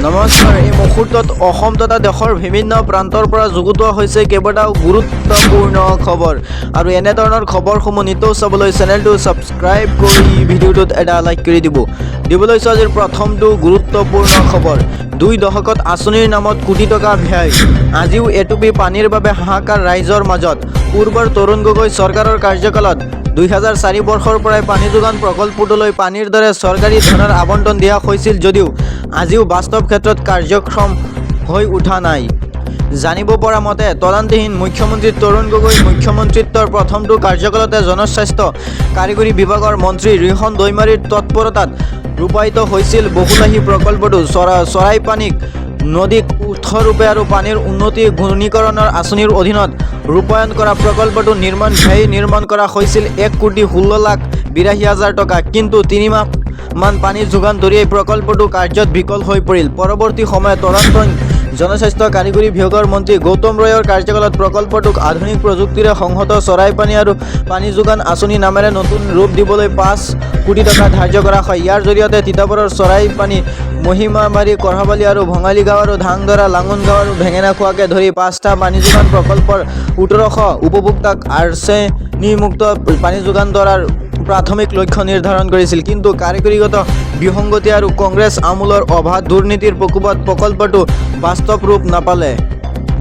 নমস্কাৰ। এই মুহূৰ্তত অসম তথা দেশৰ বিভিন্ন প্ৰান্তৰ পৰা যুগুতোৱা হৈছে কেইবাটাও গুৰুত্বপূৰ্ণ খবৰ আৰু এনে ধৰণৰ খবৰসমূহ নিতৌ চাবলৈ চেনেলটো ছাবস্ক্ৰাইব কৰি ভিডিঅ'টোত এটা লাইক কৰি দিব লৈছোঁ আজিৰ প্ৰথমটো গুৰুত্বপূৰ্ণ খবৰ। 2 দশকত আঁচনিৰ নামত কোটি টকা ব্যয়, আজিও এটুপি পানীৰ বাবে হাহাকাৰ ৰাইজৰ মাজত। পূৰ্বৰ তৰুণ গগৈ চৰকাৰৰ কাৰ্যকালত 2004 বৰ্ষৰ পৰাই পানী যোগান প্ৰকল্পটোলৈ পানীৰ দৰে চৰকাৰী ধনৰ আবণ্টন দিয়া হৈছিল যদিও আজিও বাস্তৱ ক্ষেত্ৰত কাৰ্যক্ষম হৈ উঠা নাই। জানিব পৰা মতে তদন্তহীন মুখ্যমন্ত্ৰী তৰুণ গগৈ মুখ্যমন্ত্ৰীত্বৰ প্ৰথমটো কাৰ্যকালতে জনস্বাস্থ্য কাৰিকৰী বিভাগৰ মন্ত্ৰী ৰিহন দৈমাৰীৰ তৎপৰতাত ৰূপায়িত হৈছিল বহুলাহী প্ৰকল্পটো। চৰাইপানীক নদীক উৎসৰূপে আৰু পানীৰ উন্নতি ঘূৰ্ণীকৰণৰ আঁচনিৰ অধীনত ৰূপায়ণ কৰা প্ৰকল্পটো নিৰ্মাণ কৰা হৈছিল 1,16,82,000 টকা। কিন্তু 3 মাহ মান পানী যোগান ধৰি এই প্ৰকল্পটো কাৰ্যত বিকল হৈ পৰিল। পৰৱৰ্তী সময়ত তদন্তহীন জনস্বাস্থ্য কাৰিকৰী বিভাগৰ মন্ত্ৰী গৌতম ৰয়ৰ কাৰ্যকালত প্ৰকল্পটোক আধুনিক প্ৰযুক্তিৰে সংহত চৰাইপানী আৰু পানী যোগান আঁচনি নামেৰে নতুন ৰূপ দিবলৈ 5 কোটি টকা ধাৰ্য কৰা হয়। ইয়াৰ জৰিয়তে তিতাবৰৰ চৰাইপানী, মহিমাবাৰী, কঢ়াবালি আৰু ভঙালী গাঁও আৰু ধাংধৰা, লাঙোন গাঁও আৰু ভেঙেনাখোৱাকে ধৰি 5টা পানী যোগান প্ৰকল্পৰ 1700 উপভোক্তাক আৰ্ছেনিমুক্ত পানী যোগান ধৰাৰ প্ৰাথমিক লক্ষ্য নিৰ্ধাৰণ কৰিছিল। কিন্তু কাৰিকৰীগত বিসংগতি আৰু কংগ্ৰেছ আমোলৰ অবাধ দুৰ্নীতিৰ প্ৰকোপত প্ৰকল্পটো বাস্তৱ ৰূপ নাপালে।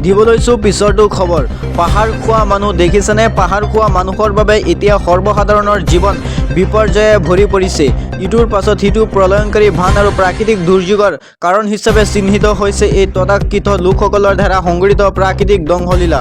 দিব লৈছোঁ পিছৰটো খবৰ। পাহাৰ খোৱা মানুহ দেখিছেনে? পাহাৰ খোৱা মানুহৰ বাবে এতিয়া সৰ্বসাধাৰণৰ জীৱন বিপৰ্যয়ে ভৰি পৰিছে। ইটোৰ পাছত সিটো প্ৰলয়ংকাৰী বান আৰু প্ৰাকৃতিক দুৰ্যোগৰ কাৰণ হিচাপে চিহ্নিত হৈছে এই তথাকথিত লোকসকলৰ দ্বাৰা সংঘটিত প্ৰাকৃতিক ধ্বংসলীলা।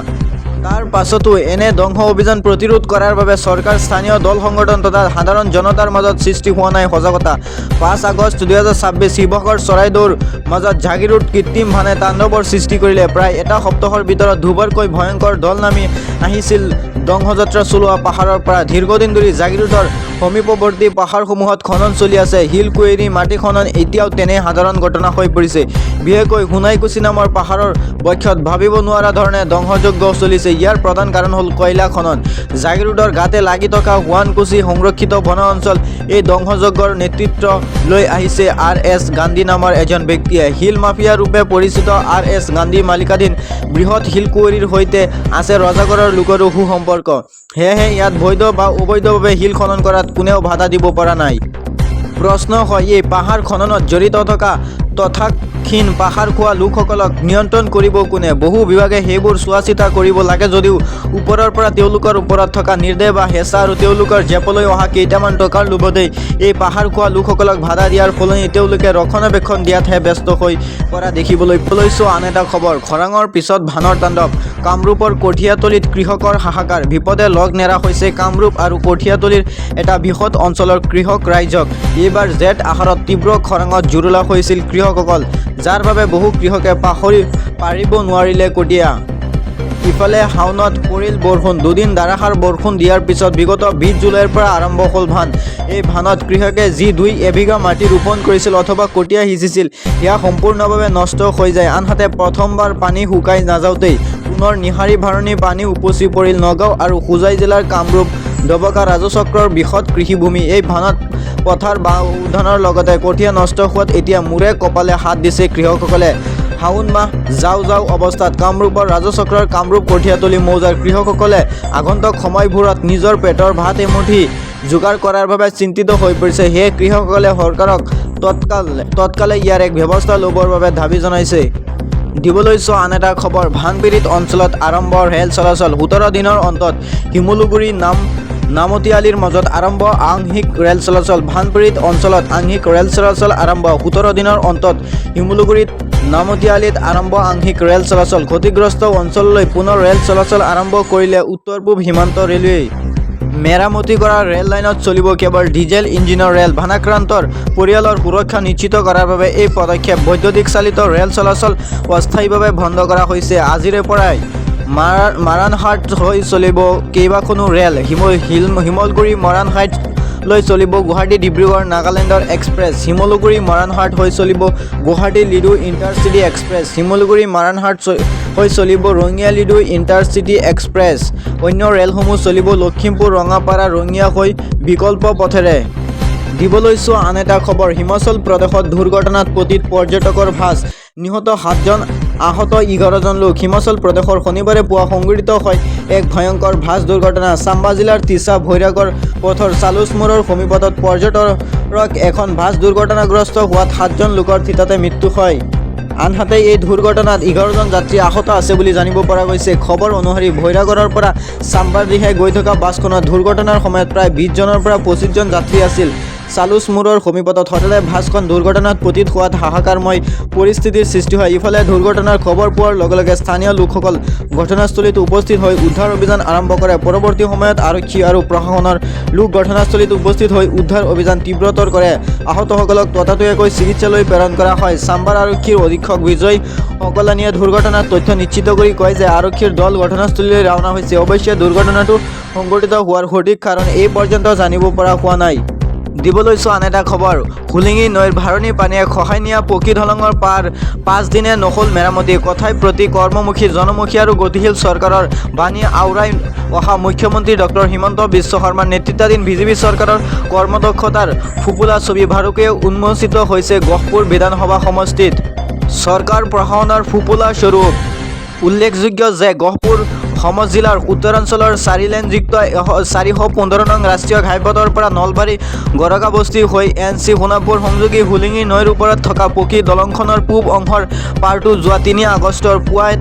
তাৰ পাছতো এনে ধ্বংস অভিযান প্ৰতিৰোধ কৰাৰ বাবে চৰকাৰ, স্থানীয় দল সংগঠন তথা সাধাৰণ জনতাৰ মাজত সৃষ্টি হোৱা নাই সজাগতা। 5 আগষ্ট 2026 শিৱসাগৰ চৰাইদেউৰ মাজত জাগিৰোড কৃত্ৰিম বানে তাণ্ডৱৰ সৃষ্টি কৰিলে। প্ৰায় এটা সপ্তাহৰ ভিতৰত দুবাৰকৈ ভয়ংকৰ দল নামি আহিছিল ধ্বংসযাত্ৰা চলোৱা পাহাৰৰ পৰা। দীৰ্ঘদিন ধৰি জাগিৰোডৰ সমীপৱৰ্তী পাহাৰসমূহত খনন চলি আছে। শিল কুঁৱেৰী মাটি খনন এতিয়াও তেনে সাধাৰণ ঘটনা হৈ পৰিছে। বিশেষকৈ সোণাইকুছি নামৰ পাহাৰৰ বক্ষত ভাবিব নোৱাৰা ধৰণে ধ্বংসযজ্ঞ চলিছে। ইয়াৰ প্ৰধান কাৰণ হ'ল কয়লা খনন। জাগিৰোডৰ গাতে লাগি থকা সোৱণকুছি সংৰক্ষিত বন অঞ্চল। এই ধ্বংসযজ্ঞৰ নেতৃত্ব লৈ আহিছে RS গান্ধী নামৰ এজন ব্যক্তিয়ে। শিল মাফিয়া ৰূপে পৰিচিত RS গান্ধী মালিকাধীন বৃহৎ শিল কুঁৱেৰীৰ সৈতে আছে ৰজাগড়ৰ লোকৰো সুসম্পৰ্ক। সেয়েহে ইয়াত বৈধ বা অবৈধভাৱে শিল খনন কৰাত কোনেও বাধা দিব পৰা নাই। প্ৰশ্ন হয়, এই পাহাৰ খননত জড়িত থকা তথাকথিন পাহাৰ খোৱা লোকসকলক নিয়ন্ত্ৰণ কৰিব কোনে? বহু বিভাগে সেইবোৰ চোৱা চিতা কৰিব লাগে যদিও ওপৰৰ পৰা তেওঁলোকৰ ওপৰত থকা নিৰ্দেশ বা হেঁচা আৰু তেওঁলোকৰ জেপলৈ অহা কেইটামান টকাৰ লোভতেই এই পাহাৰ খোৱা লোকসকলক বাধা দিয়াৰ সলনি তেওঁলোকে ৰক্ষণাবেক্ষণ দিয়াতহে ব্যস্ত হৈ পৰা দেখিবলৈ লৈছোঁ। আন এটা খবৰ, খৰাঙৰ পিছত বানৰ তাণ্ডৱ। কামৰূপৰ কঠীয়াতলীত কৃষকৰ হাহাকাৰ। বিপদে লগ নেৰা হৈছে কামৰূপ আৰু কঠীয়াতলীৰ এটা বৃহৎ অঞ্চলৰ কৃষক ৰাইজক। এইবাৰ জেঠ আহাৰত তীব্ৰ খৰাঙত জুৰুলা হৈছিল কৃষকসকল, যাৰ বাবে বহু কৃষকে পাৰিব নোৱাৰিলে কঠীয়া। ইফালে শাওনত পৰিল বৰষুণ। 2 দিন ধাৰাসাৰ বৰষুণ দিয়াৰ পিছত বিগত 20 জুলাইৰ পৰা আৰম্ভ হ'ল বান। এই বানত কৃষকে যি 2 এবিঘা মাটি ৰোপণ কৰিছিল অথবা কঠীয়া সিঁচিছিল সেয়া সম্পূৰ্ণভাৱে নষ্ট হৈ যায়। আনহাতে প্ৰথমবাৰ পানী শুকাই নাযাওঁতেই পুনৰ নিশাৰী ভাৰণি পানী উপচি পৰিল নগাঁও আৰু হোজাই জিলাৰ কামৰূপ ডবকা ৰাজচক্ৰৰ বৃহৎ কৃষিভূমি। এই বানত পথাৰ ধানৰ লগতে কঠীয়া নষ্ট হোৱাত এতিয়া মূৰে কপালে হাত দিছে কৃষকসকলে। শাওণ মাহ যাওঁ অৱস্থাত কামৰূপৰ ৰাজচক্ৰৰ কামৰূপ কঠীয়াতলী মৌজাৰ কৃষকসকলে আগন্তুক সময়বোৰত নিজৰ পেটৰ ভাত এমুঠি যোগাৰ কৰাৰ বাবে চিন্তিত হৈ পৰিছে। সেয়ে কৃষকসকলে চৰকাৰক তৎকালে ইয়াৰ এক ব্যৱস্থা ল'বৰ বাবে দাবী জনাইছে। দিব লৈছোঁ আন এটা খবৰ। বানপীড়িত অঞ্চলত আৰম্ভ ৰেল চলাচল। 17 দিনৰ অন্তত শিমলুগুৰি নামতিয়ালিৰ মাজত আৰম্ভ আংশিক ৰেল চলাচল। বানপীড়িত অঞ্চলত আংশিক ৰেল চলাচল আৰম্ভ। 17 দিনৰ অন্তত শিমলুগুৰিত নামতিয়ালিত আৰম্ভ আংশিক ৰেল চলাচল। ক্ষতিগ্ৰস্ত অঞ্চললৈ পুনৰ ৰেল চলাচল আৰম্ভ কৰিলে উত্তৰ পূব সীমান্ত ৰেলৱে। মেৰামতি কৰা ৰেল লাইনত চলিব কেৱল ডিজেল ইঞ্জিনৰ ৰেল। বানাক্ৰান্তৰ পৰিয়ালৰ সুৰক্ষা নিশ্চিত কৰাৰ বাবে এই পদক্ষেপ। বৈদ্যুতিক চালিত ৰেল চলাচল অস্থায়ীভাৱে বন্ধ কৰা হৈছে। আজিৰে পৰাই মাৰাণহাট হৈ চলিব কেইবাখনো ৰেল। শিমলগুৰি মৰাণহাট লৈ চলিব গুৱাহাটী ডিব্ৰুগড় নাগালেণ্ডৰ এক্সপ্ৰেছ। শিমলুগুৰি মৰাণহাট হৈ চলিব গুৱাহাটী লিডু ইণ্টাৰচিটি এক্সপ্ৰেছ। শিমলুগুৰি মৰাণহাট হৈ চলিব ৰঙিয়া লিডু ইণ্টাৰচিটি এক্সপ্ৰেছ। অন্য ৰেলসমূহ চলিব লখিমপুৰ, ৰঙাপাৰা, ৰঙিয়া হৈ বিকল্প পথেৰে। দিব লৈছোঁ আন এটা খবৰ। হিমাচল প্ৰদেশত দুৰ্ঘটনাত পতিত পৰ্যটকৰ ভাঁজ, নিহত 7জন, আহত 11জন লোক। হিমাচল প্ৰদেশৰ শনিবাৰে পুৱা সংঘটিত হয় এক ভয়ংকৰ বাছ দুৰ্ঘটনা। চাম্বা জিলাৰ তিছা ভৈৰাগড় পথৰ চালুচ মোড়ৰ সমীপত পৰ্যটক এখন বাছ দুৰ্ঘটনাগ্ৰস্ত হোৱাত 7জন লোকৰ থিতাতে মৃত্যু হয়। আনহাতে এই দুৰ্ঘটনাত 11জন যাত্ৰী আহত আছে বুলি জানিব পৰা গৈছে। খবৰ অনুসৰি ভৈৰাগড়ৰ পৰা চাম্বাৰ দিশে গৈ থকা বাছখনত দুৰ্ঘটনাৰ সময়ত প্ৰায় 20জনৰ পৰা 25জন যাত্ৰী আছিল। চালুচ মোড়ৰ সমীপত হঠাতে বাছখন দুৰ্ঘটনাত পতিত হোৱাত হাহাকাৰময় পৰিস্থিতিৰ সৃষ্টি হয়। ইফালে দুৰ্ঘটনাৰ খবৰ পোৱাৰ লগে লগে স্থানীয় লোকসকল ঘটনাস্থলীত উপস্থিত হৈ উদ্ধাৰ অভিযান আৰম্ভ কৰে। পৰৱৰ্তী সময়ত আৰক্ষী আৰু প্ৰশাসনৰ লোক ঘটনাস্থলীত উপস্থিত হৈ উদ্ধাৰ অভিযান তীব্ৰতৰ কৰে। আহতসকলক ততাতৈয়াকৈ চিকিৎসালয়লৈ প্ৰেৰণ কৰা হয়। চাম্বাৰ আৰক্ষীৰ অধীক্ষক বিজয় সকলানীয়ে দুৰ্ঘটনাৰ তথ্য নিশ্চিত কৰি কয় যে আৰক্ষীৰ দল ঘটনাস্থলীলৈ ৰাওনা হৈছে। অৱশ্যে দুৰ্ঘটনাটো সংঘটিত হোৱাৰ সঠিক কাৰণ এই পৰ্যন্ত জানিব পৰা হোৱা নাই। দিব লৈছোঁ আন এটা খবৰ। হুলিঙি নৈৰ ভাৰণি পানীয়ে খহাই নিয়া পকী দলঙৰ পাৰ 5 দিনে নহ'ল মেৰামতি। কথাই প্ৰতি কৰ্মমুখী, জনমুখী আৰু গতিশীল চৰকাৰৰ বাণী আওৰাই অহা মুখ্যমন্ত্ৰী ডক্টৰ হিমন্ত বিশ্ব শৰ্মাৰ নেতৃত্বাধীন বিজেপি চৰকাৰৰ কৰ্মদক্ষতাৰ ফুপুলা ছবি ভাৰুকে উন্মোচিত হৈছে গহপুৰ বিধানসভা সমষ্টিত। চৰকাৰ প্ৰশাসনৰ ফুপুলা স্বৰূপ। উল্লেখযোগ্য যে গহপুৰ সমজিলাৰ উত্তৰাঞ্চলৰ 4 লেনযুক্ত 415 নং ৰাষ্ট্ৰীয় ঘাইপথৰ পৰা নলবাৰী গৰকাবস্তি হৈ NC সোণাপুৰ সংযোগী হুলিঙি নৈৰ ওপৰত থকা পকী দলংখনৰ পূব অংশৰ পাৰটো যোৱা 3 আগষ্টৰ পুৱাই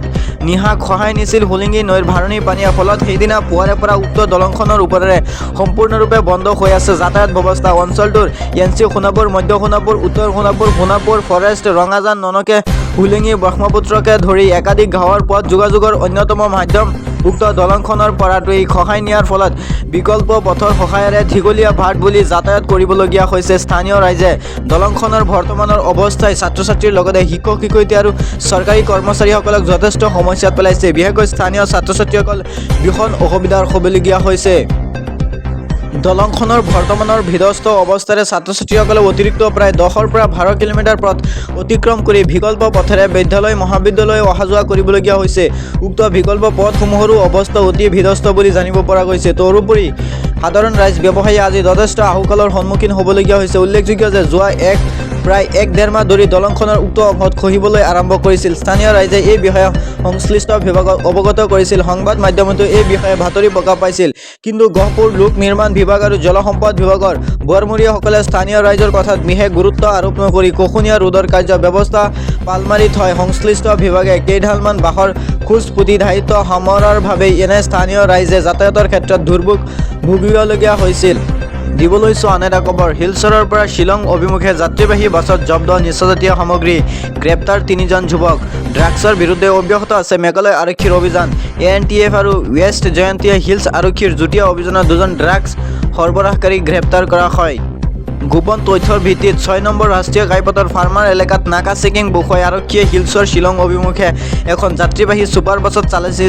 নিশা খহাই নিছিল হুলিঙি নৈৰ ভাৰণি পানীয়ে। ফলত সেইদিনা পুৱাৰে পৰা উক্ত দলংখনৰ ওপৰেৰে সম্পূৰ্ণৰূপে বন্ধ হৈ আছে যাতায়াত ব্যৱস্থা। অঞ্চলটোৰ NC সোণাপুৰ, মধ্য সোণাপুৰ, উত্তৰ সোণাপুৰ, সোণাপুৰ ফৰেষ্ট, ৰঙাজান, ননকে, হুলিঙি, ব্ৰহ্মপুত্ৰকে ধৰি একাধিক গাঁৱৰ পথ যোগাযোগৰ অন্যতম মাধ্যম উক্ত দলংখনৰ পৰাটোৱে খহাই নিয়াৰ ফলত বিকল্প পথৰ সহায়েৰে দীঘলীয়া ভাট বুলি যাতায়াত কৰিবলগীয়া হৈছে। স্থানীয় ৰাইজে দলংখনৰ বৰ্তমানৰ অৱস্থাই ছাত্ৰ-ছাত্ৰীৰ লগতে শিক্ষক-শিক্ষয়িত্ৰী আৰু চৰকাৰী কৰ্মচাৰীসকলক যথেষ্ট সমস্যাত পেলাইছে। বিশেষকৈ স্থানীয় ছাত্ৰ-ছাত্ৰীসকল ভীষণ অসুবিধাৰ হ'বলগীয়া হৈছে। দলংখনৰ বৰ্তমানৰ বিধ্বস্ত অৱস্থাৰে ছাত্ৰ-ছাত্ৰীসকলে অতিৰিক্ত প্ৰায় 10ৰ পৰা 12 কিলোমিটাৰ পথ অতিক্ৰম কৰি বিকল্প পথেৰে বিদ্যালয়, মহাবিদ্যালয় অহা যোৱা কৰিবলগীয়া হৈছে। উক্ত বিকল্প পথসমূহৰো অৱস্থা অতি বিধ্বস্ত বুলি জানিব পৰা গৈছে। তদুপৰি সাধাৰণ ৰাইজ, ব্যৱসায়ী আজি যথেষ্ট আহুকালৰ সন্মুখীন হ'বলগীয়া হৈছে। উল্লেখযোগ্য যে যোৱা প্ৰায় 1-1.5 মাহ ধৰি দলংখনৰ উক্ত অংশত খহিবলৈ আৰম্ভ কৰিছিল। স্থানীয় ৰাইজে এই বিষয়ে সংশ্লিষ্ট বিভাগক অৱগত কৰিছিল। সংবাদ মাধ্যমতো এই বিষয়ে বাতৰি প্ৰকাশ পাইছিল। কিন্তু গহপুৰ লোক নিৰ্মাণ বিভাগ আৰু জলসম্পদ বিভাগৰ বৰমূৰীয়াসকলে স্থানীয় ৰাইজৰ কথাত বিশেষ গুৰুত্ব আৰোপ নকৰি কখনীয়া ৰোধৰ কাৰ্য ব্যৱস্থা পালমাৰি থয়। সংশ্লিষ্ট বিভাগে কেইডালমান বাঁহৰ খোজ পুতি দায়িত্ব সামৰাৰ বাবেই এনে স্থানীয় ৰাইজে যাতায়াতৰ ক্ষেত্ৰত দুৰ্ভোগ ভুগিবলগীয়া হৈছিল। দিব লৈছোঁ আন এটা খবৰ। শিলচৰৰ পৰা শ্বিলং অভিমুখে যাত্ৰীবাহী বাছত জব্দ নিচাজাতীয় সামগ্ৰী, গ্ৰেপ্তাৰ 3জন যুৱক। ড্ৰাগছৰ বিৰুদ্ধে অব্যাহত আছে মেঘালয় আৰক্ষীৰ অভিযান। ANTF আৰু ৱেষ্ট জয়ন্তীয়া হিলছ আৰক্ষীৰ যুটীয়া অভিযানত 2জন ড্ৰাগছ সৰবৰাহকাৰীক গ্ৰেপ্তাৰ কৰা হয়। গোপন তথ্যৰ ভিত্তিত 6 নম্বৰ ৰাষ্ট্ৰীয় ঘাইপথৰ ফাৰ্মাৰ এলেকাত নাকা চেকিং বিষয় আৰক্ষীয়ে শিলচৰ শ্বিলং অভিমুখে এখন যাত্ৰীবাহী ছুপাৰ বাছত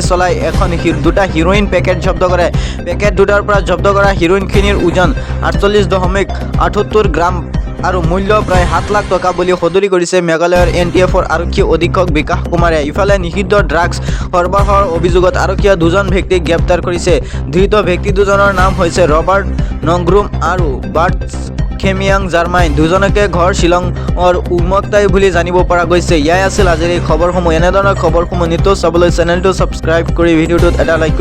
চলাই এখন 2টা হিৰোইন পেকেট জব্দ কৰে। পেকেট 2টাৰ পৰা জব্দ কৰা হিৰোইনখিনিৰ ওজন 48.78 গ্ৰাম আৰু মূল্য প্ৰায় 7 লাখ টকা বুলি সদৰি কৰিছে মেঘালয়ৰ NTFৰ আৰক্ষী অধীক্ষক বিকাশ কুমাৰে। ইফালে নিষিদ্ধ ড্ৰাগছ সৰবৰাহৰ অভিযোগত আৰক্ষীয়ে 2জন ব্যক্তিক গ্ৰেপ্তাৰ কৰিছে। ধৃত ব্যক্তি 2জনৰ নাম হৈছে ৰবাৰ্ট নংগ্ৰুম আৰু বাৰ্ট খেমিয়াং জাৰ্মাইন। 2জনকে ঘৰ শ্বিলঙৰ উমক্তাই বুলি জানিব পৰা গৈছে। ইয়াই আছিল আজিৰ এই খবৰসমূহ। এনেধৰণৰ খবৰসমূহ নিতৌ চাবলৈ চেনেলটো ছাবস্ক্ৰাইব কৰি ভিডিঅ'টোত এটা লাইক